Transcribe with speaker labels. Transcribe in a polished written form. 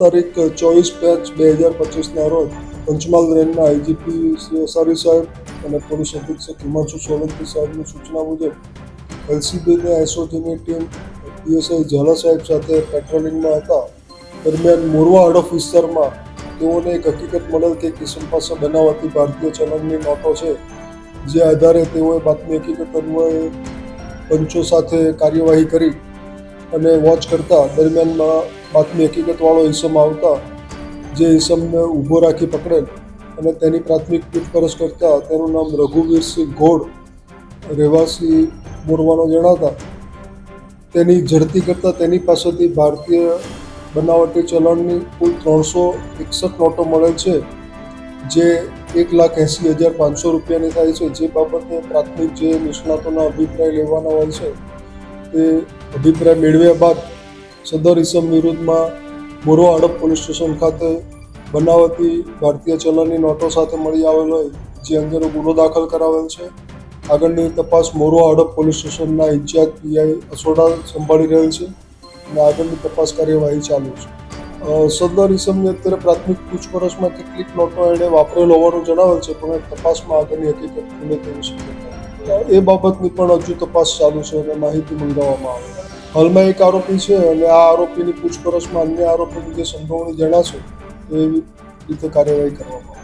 Speaker 1: તારીખ 24/5/2025ના રોજ પંચમહાલ રેન્જના આઈજીપી શ્રી અસારી સાહેબ અને પોલીસ અધિક્ષક હિમાંશુ સોલંકી સાહેબની સૂચના મુજબ એલસીબીની એસઓજીની ટીમ પીએસઆઈ ઝાલા સાહેબ સાથે પેટ્રોલિંગમાં હતા. દરમિયાન મોરવા હડફ વિસ્તારમાં તેઓને એક હકીકત મળેલ કે કિશન પાસે બનાવટી ભારતીય ચલણની નોટો છે. જે આધારે તેઓએ બાતમી હકીકત અન્વયે પંચો સાથે કાર્યવાહી કરી અને વોચ કરતા દરમિયાનમાં બાતમી હકીકતવાળો ઈસમ આવતા જે ઈસમને ઊભો રાખી પકડેલ અને તેની પ્રાથમિક પૂછપરછ કરતા તેનું નામ રઘુવીરસિંહ ઘોડ રહેવાસી મોરવાનો જણાતા તેની ઝડપી કરતા તેની પાસેથી ભારતીય બનાવટી ચલણની કુલ 361 નોટો મળેલ છે, જે 1,80,500 રૂપિયાની થાય છે. જે બાબતે પ્રાથમિક જે નિષ્ણાતોના અભિપ્રાય લેવાના હોય છે તે અભિપ્રાય મેળવ્યા બાદ સદર ઈસમ વિરુદ્ધમાં મોરવા હડપ પોલીસ સ્ટેશન ખાતે બનાવટી ભારતીય ચલણની નોટો સાથે મળી આવેલ હોય જે અંગેનો ગુનો દાખલ કરાવેલ છે. આગળની તપાસ મોરવા હડપ પોલીસ સ્ટેશનના ઇન્ચાર્જ પીઆઈ અસોડા સંભાળી રહેલ છે અને આગળની તપાસ કાર્યવાહી ચાલુ છે. સદર ઈસમની અત્યારે પ્રાથમિક પૂછપરછમાં કેટલીક નોટો એણે વાપરેલ હોવાનું જણાવેલ છે, પણ તપાસમાં આગળની હકીકત ખુલે તેવી શક્યતા એ બાબતની પણ હજુ તપાસ ચાલુ છે અને માહિતી મંગાવવામાં આવે. હાલમાં એક આરોપી છે અને આ આરોપીની પૂછપરછમાં અન્ય આરોપીની જે સંડોવણી જણાશે એવી રીતે કાર્યવાહી કરવામાં આવે.